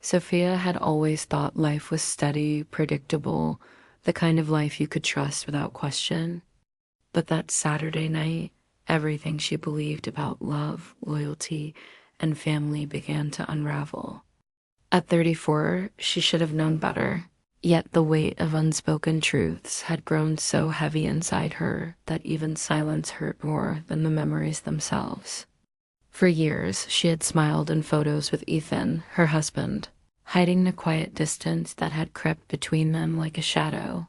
Sophia had always thought life was steady, predictable, the kind of life you could trust without question. But that Saturday night, everything she believed about love, loyalty, and family began to unravel. At 34, she should have known better. Yet the weight of unspoken truths had grown so heavy inside her that even silence hurt more than the memories themselves. For years, she had smiled in photos with Ethan, her husband, hiding the quiet distance that had crept between them like a shadow.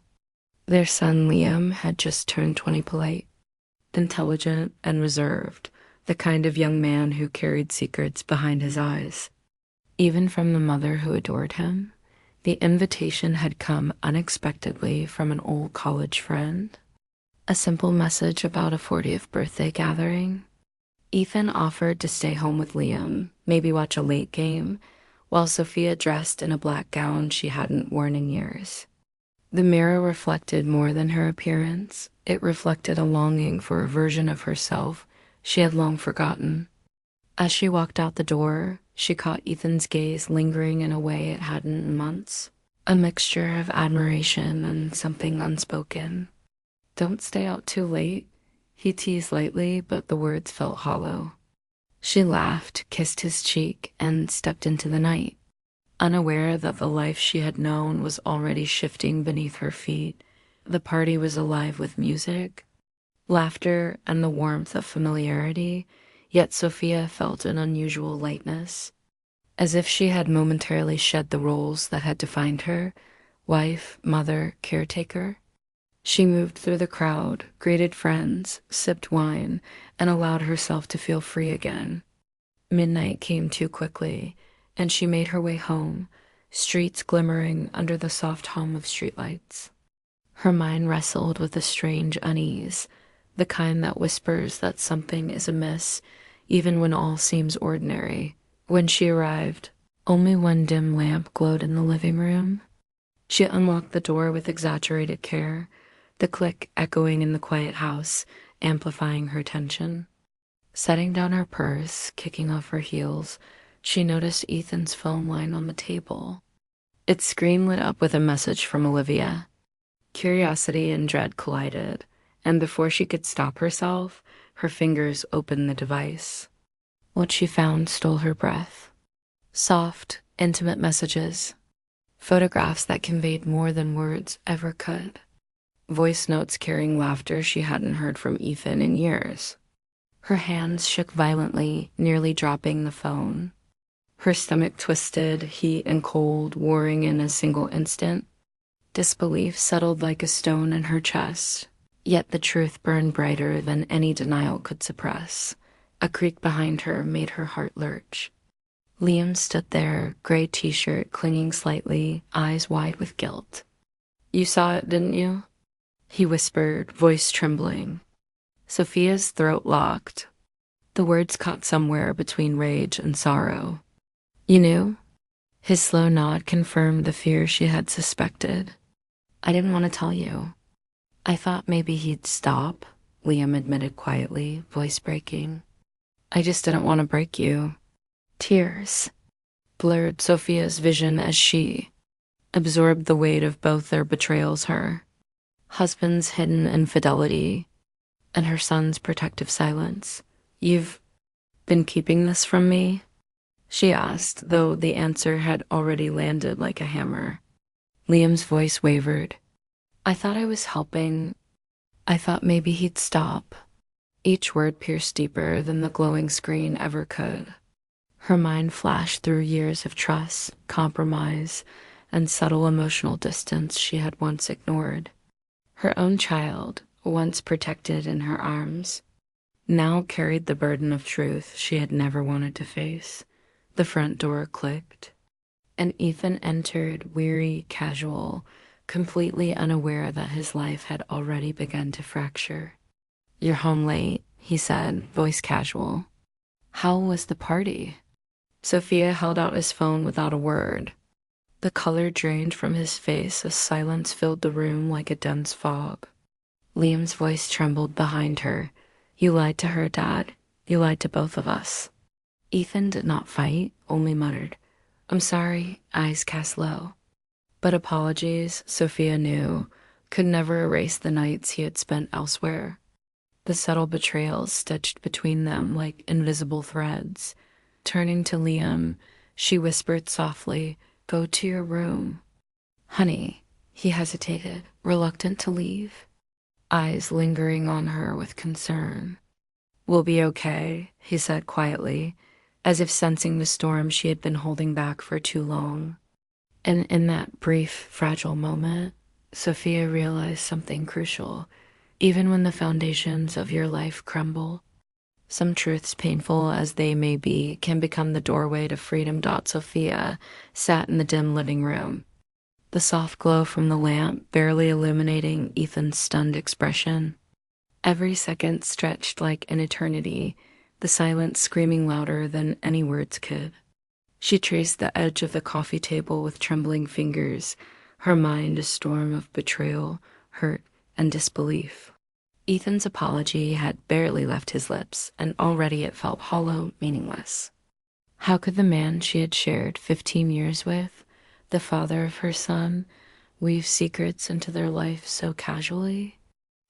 Their son Liam had just turned 20, polite, intelligent, and reserved, the kind of young man who carried secrets behind his eyes. Even from the mother who adored him, the invitation had come unexpectedly from an old college friend. A simple message about a 40th birthday gathering. Ethan offered to stay home with Liam, maybe watch a late game, while Sophia dressed in a black gown she hadn't worn in years. The mirror reflected more than her appearance. It reflected a longing for a version of herself she had long forgotten. As she walked out the door, she caught Ethan's gaze lingering in a way it hadn't in months, a mixture of admiration and something unspoken. "Don't stay out too late," he teased lightly, but the words felt hollow. She laughed, kissed his cheek, and stepped into the night, unaware that the life she had known was already shifting beneath her feet. The party was alive with music, laughter, and the warmth of familiarity. Yet Sophia felt an unusual lightness, as if she had momentarily shed the roles that had defined her: wife, mother, caretaker. She moved through the crowd, greeted friends, sipped wine, and allowed herself to feel free again. Midnight came too quickly, and she made her way home, streets glimmering under the soft hum of streetlights. Her mind wrestled with a strange unease, the kind that whispers that something is amiss, even when all seems ordinary. When she arrived, only one dim lamp glowed in the living room. She unlocked the door with exaggerated care, the click echoing in the quiet house, amplifying her tension. Setting down her purse, kicking off her heels, she noticed Ethan's phone line on the table. Its screen lit up with a message from Olivia. Curiosity and dread collided, and before she could stop herself, her fingers opened the device. What she found stole her breath. Soft, intimate messages. Photographs that conveyed more than words ever could. Voice notes carrying laughter she hadn't heard from Ethan in years. Her hands shook violently, nearly dropping the phone. Her stomach twisted, heat and cold warring in a single instant. Disbelief settled like a stone in her chest, yet the truth burned brighter than any denial could suppress. A creak behind her made her heart lurch. Liam stood there, gray t-shirt clinging slightly, eyes wide with guilt. "You saw it, didn't you?" he whispered, voice trembling. Sophia's throat locked. The words caught somewhere between rage and sorrow. "You knew?" His slow nod confirmed the fear she had suspected. "I didn't want to tell you. I thought maybe he'd stop," Liam admitted quietly, voice breaking. "I just didn't want to break you." Tears blurred Sophia's vision as she absorbed the weight of both their betrayals, her husband's hidden infidelity and her son's protective silence. "You've been keeping this from me?" she asked, though the answer had already landed like a hammer. Liam's voice wavered. "I thought I was helping. I thought maybe he'd stop." Each word pierced deeper than the glowing screen ever could. Her mind flashed through years of trust, compromise, and subtle emotional distance she had once ignored. Her own child, once protected in her arms, now carried the burden of truth she had never wanted to face. The front door clicked, and Ethan entered, weary, casual, completely unaware that his life had already begun to fracture. "You're home late," he said, voice casual. "How was the party?" Sophia held out his phone without a word. The color drained from his face as silence filled the room like a dense fog. Liam's voice trembled behind her. "You lied to her, Dad. You lied to both of us." Ethan did not fight, only muttered, I'm sorry, eyes cast low. But apologies, Sophia knew, could never erase the nights he had spent elsewhere. The subtle betrayals stitched between them like invisible threads. Turning to Liam, she whispered softly, "Go to your room." "Honey," he hesitated, reluctant to leave, eyes lingering on her with concern. "We'll be okay," he said quietly, as if sensing the storm she had been holding back for too long. And in that brief, fragile moment, Sophia realized something crucial. Even when the foundations of your life crumble, some truths, painful as they may be, can become the doorway to freedom. Sophia sat in the dim living room, the soft glow from the lamp barely illuminating Ethan's stunned expression. Every second stretched like an eternity, the silence screaming louder than any words could. She traced the edge of the coffee table with trembling fingers, her mind a storm of betrayal, hurt, and disbelief. Ethan's apology had barely left his lips, and already it felt hollow, meaningless. How could the man she had shared 15 years with, the father of her son, weave secrets into their life so casually?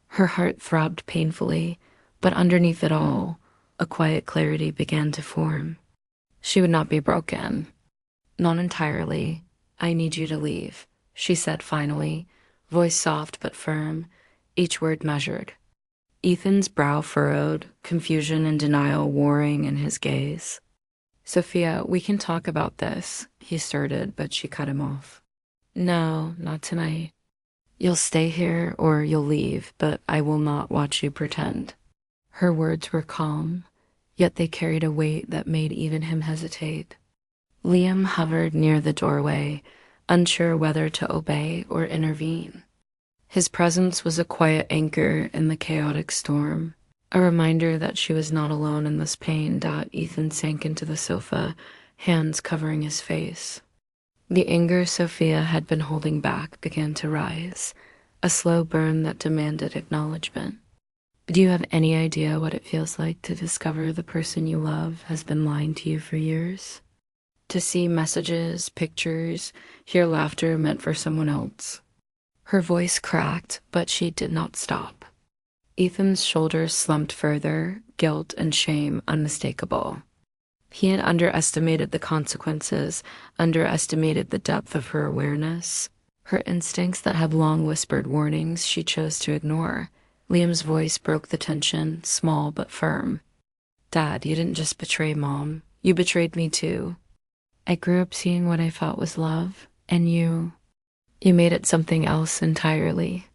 Her heart throbbed painfully, but underneath it all, a quiet clarity began to form. She would not be broken. Not entirely. "I need you to leave," she said finally, voice soft but firm, each word measured. Ethan's brow furrowed, confusion and denial warring in his gaze. "Sophia, we can talk about this," he started, but she cut him off. "No, not tonight. You'll stay here or you'll leave, but I will not watch you pretend." Her words were calm, yet they carried a weight that made even him hesitate. Liam hovered near the doorway, unsure whether to obey or intervene. His presence was a quiet anchor in the chaotic storm, a reminder that she was not alone in this pain. Ethan sank into the sofa, hands covering his face. The anger Sophia had been holding back began to rise, a slow burn that demanded acknowledgement. "Do you have any idea what it feels like to discover the person you love has been lying to you for years? To see messages, pictures, hear laughter meant for someone else?" Her voice cracked, but she did not stop. Ethan's shoulders slumped further, guilt and shame unmistakable. He had underestimated the consequences, underestimated the depth of her awareness. Her instincts that had long whispered warnings she chose to ignore. Liam's voice broke the tension, small but firm. "Dad, you didn't just betray Mom. You betrayed me too. I grew up seeing what I thought was love, and you made it something else entirely."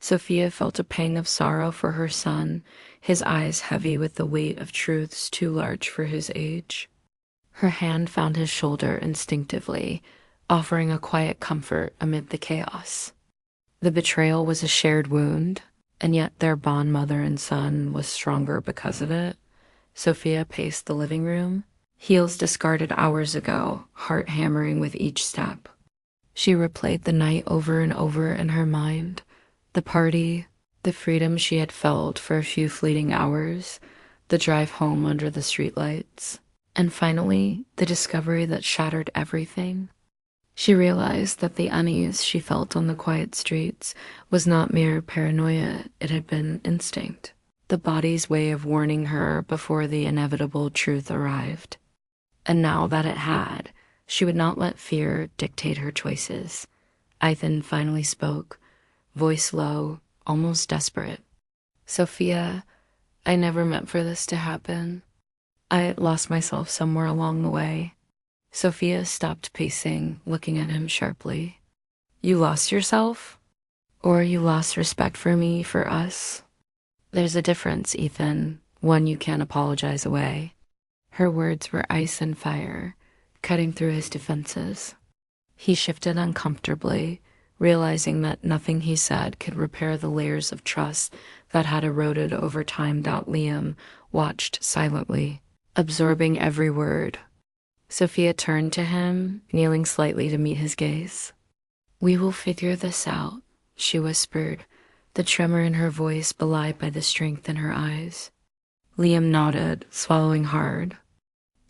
Sophia felt a pang of sorrow for her son, his eyes heavy with the weight of truths too large for his age. Her hand found his shoulder instinctively, offering a quiet comfort amid the chaos. The betrayal was a shared wound, and yet their bond, mother and son, was stronger because of it. Sophia paced the living room, heels discarded hours ago, heart hammering with each step. She replayed the night over and over in her mind. The party, the freedom she had felt for a few fleeting hours, the drive home under the streetlights, and finally, the discovery that shattered everything. She realized that the unease she felt on the quiet streets was not mere paranoia, it had been instinct, the body's way of warning her before the inevitable truth arrived. And now that it had, she would not let fear dictate her choices. Ethan finally spoke, voice low, almost desperate. "Sophia, I never meant for this to happen. I lost myself somewhere along the way." Sophia stopped pacing, looking at him sharply. "You lost yourself? Or you lost respect for me, for us?" "There's a difference, Ethan, one you can't apologize away." Her words were ice and fire, cutting through his defenses. He shifted uncomfortably, realizing that nothing he said could repair the layers of trust that had eroded over time. Liam watched silently, absorbing every word. Sophia turned to him, kneeling slightly to meet his gaze. "We will figure this out," she whispered, the tremor in her voice belied by the strength in her eyes. Liam nodded, swallowing hard.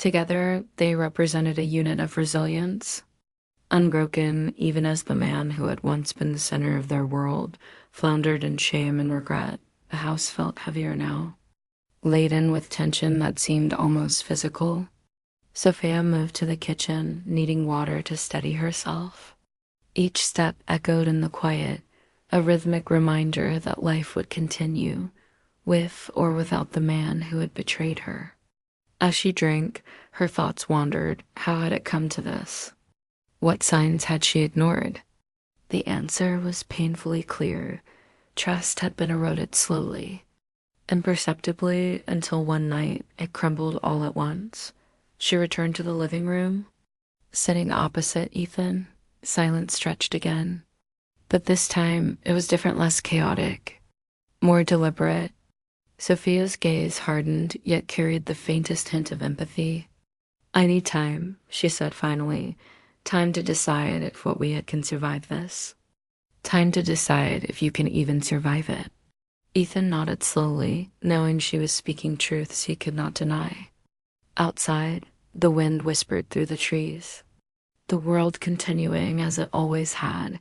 Together, they represented a unit of resilience, unbroken even as the man who had once been the center of their world floundered in shame and regret. The house felt heavier now, laden with tension that seemed almost physical. Sophia moved to the kitchen, needing water to steady herself. Each step echoed in the quiet, a rhythmic reminder that life would continue, with or without the man who had betrayed her. As she drank, her thoughts wandered. How had it come to this? What signs had she ignored? The answer was painfully clear. Trust had been eroded slowly, imperceptibly, until one night it crumbled all at once. She returned to the living room, sitting opposite Ethan. Silence stretched again. But this time, it was different, less chaotic, more deliberate. Sophia's gaze hardened, yet carried the faintest hint of empathy. "I need time," she said finally. "Time to decide if what we had can survive this. Time to decide if you can even survive it." Ethan nodded slowly, knowing she was speaking truths he could not deny. Outside, the wind whispered through the trees. The world continuing as it always had,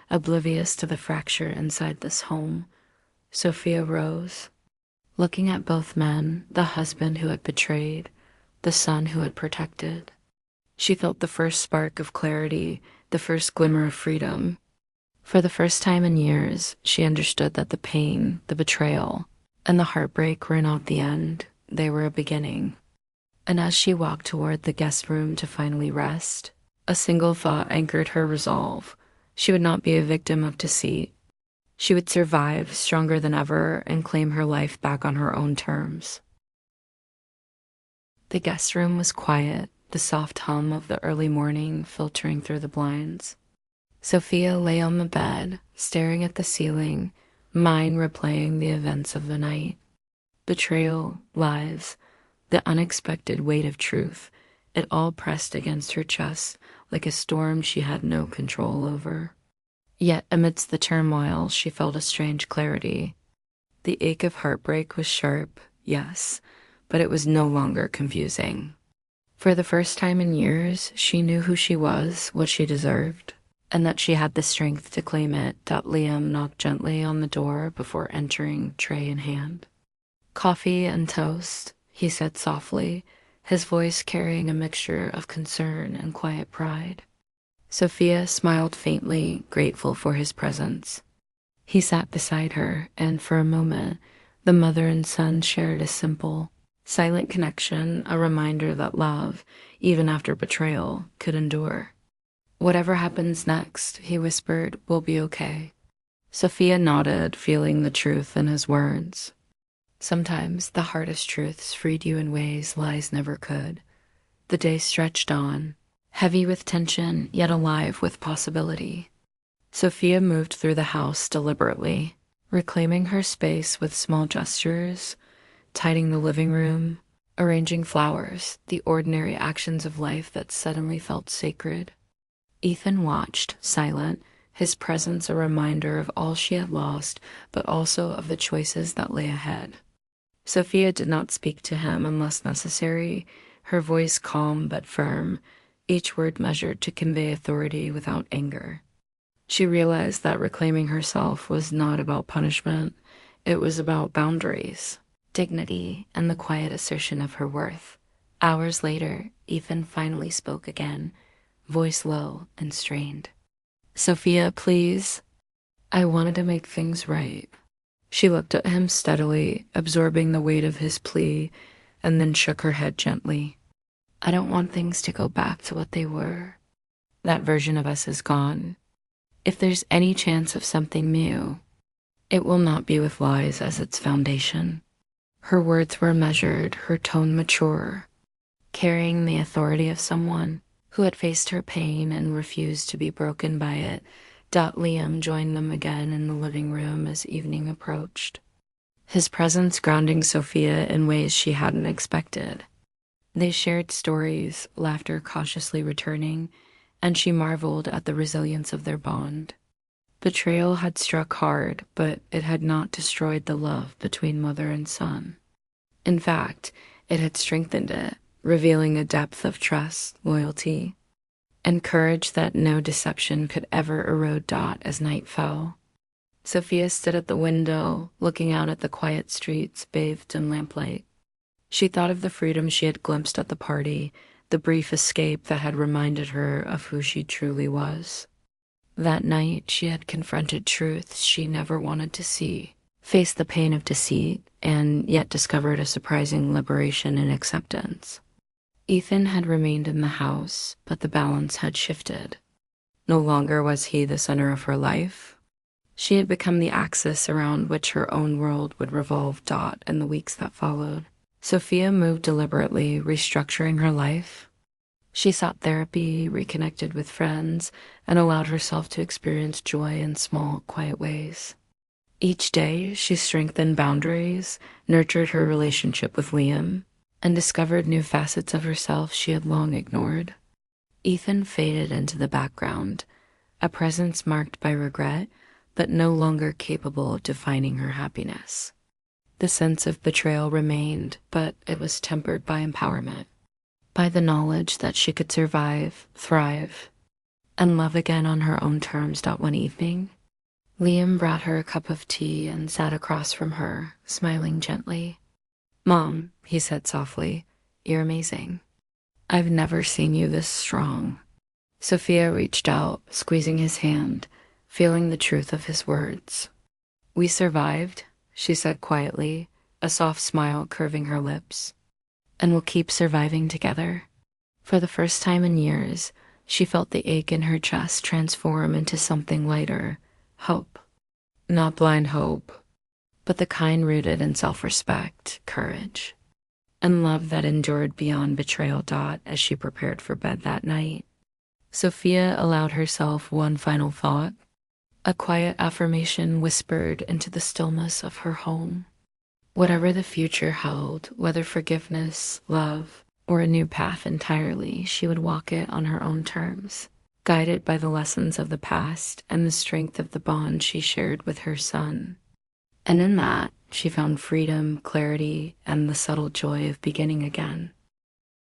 oblivious to the fracture inside this home. Sophia rose, looking at both men, the husband who had betrayed, the son who had protected. She felt the first spark of clarity, the first glimmer of freedom. For the first time in years, she understood that the pain, the betrayal, and the heartbreak were not the end. They were a beginning. And as she walked toward the guest room to finally rest, a single thought anchored her resolve. She would not be a victim of deceit. She would survive, stronger than ever, and claim her life back on her own terms. The guest room was quiet, the soft hum of the early morning filtering through the blinds. Sophia lay on the bed, staring at the ceiling, mind replaying the events of the night. Betrayal, lies, the unexpected weight of truth, it all pressed against her chest like a storm she had no control over. Yet amidst the turmoil, she felt a strange clarity. The ache of heartbreak was sharp, yes, but it was no longer confusing. For the first time in years, she knew who she was, what she deserved, and that she had the strength to claim it. Liam knocked gently on the door before entering, tray in hand. "Coffee and toast," he said softly, his voice carrying a mixture of concern and quiet pride. Sophia smiled faintly, grateful for his presence. He sat beside her, and for a moment, the mother and son shared a simple, silent connection, a reminder that love, even after betrayal, could endure. "Whatever happens next," he whispered, "will be okay." Sophia nodded, feeling the truth in his words. Sometimes the hardest truths freed you in ways lies never could. The day stretched on, heavy with tension, yet alive with possibility. Sophia moved through the house deliberately, reclaiming her space with small gestures, tidying the living room, arranging flowers, the ordinary actions of life that suddenly felt sacred. Ethan watched, silent, his presence a reminder of all she had lost, but also of the choices that lay ahead. Sophia did not speak to him unless necessary, her voice calm but firm, each word measured to convey authority without anger. She realized that reclaiming herself was not about punishment, it was about boundaries, dignity, and the quiet assertion of her worth. Hours later, Ethan finally spoke again, voice low and strained. "Sophia, please. I wanted to make things right." She looked at him steadily, absorbing the weight of his plea, and then shook her head gently. "I don't want things to go back to what they were. That version of us is gone. If there's any chance of something new, it will not be with lies as its foundation." Her words were measured, her tone mature, carrying the authority of someone who had faced her pain and refused to be broken by it. Liam joined them again in the living room as evening approached, his presence grounding Sophia in ways she hadn't expected. They shared stories, laughter cautiously returning, and she marveled at the resilience of their bond. Betrayal had struck hard, but it had not destroyed the love between mother and son. In fact, it had strengthened it, revealing a depth of trust, loyalty, and courage that no deception could ever erode. As night fell, Sophia stood at the window, looking out at the quiet streets bathed in lamplight. She thought of the freedom she had glimpsed at the party, the brief escape that had reminded her of who she truly was. That night, she had confronted truths she never wanted to see, faced the pain of deceit, and yet discovered a surprising liberation in acceptance. Ethan had remained in the house, but the balance had shifted. No longer was he the center of her life. She had become the axis around which her own world would revolve. In the weeks that followed, Sophia moved deliberately, restructuring her life. She sought therapy, reconnected with friends, and allowed herself to experience joy in small, quiet ways. Each day, she strengthened boundaries, nurtured her relationship with Liam, and discovered new facets of herself she had long ignored. Ethan faded into the background, a presence marked by regret, but no longer capable of defining her happiness. The sense of betrayal remained, but it was tempered by empowerment, by the knowledge that she could survive, thrive, and love again on her own terms. One evening, Liam brought her a cup of tea and sat across from her, smiling gently. "Mom," he said softly, "you're amazing. I've never seen you this strong." Sophia reached out, squeezing his hand, feeling the truth of his words. "We survived," she said quietly, a soft smile curving her lips. "And we'll keep surviving together." For the first time in years, she felt the ache in her chest transform into something lighter, hope. Not blind hope, but the kind rooted in self-respect, courage, and love that endured beyond betrayal. As she prepared for bed that night, Sophia allowed herself one final thought, a quiet affirmation whispered into the stillness of her home. Whatever the future held, whether forgiveness, love, or a new path entirely, she would walk it on her own terms, guided by the lessons of the past and the strength of the bond she shared with her son. And in that, she found freedom, clarity, and the subtle joy of beginning again.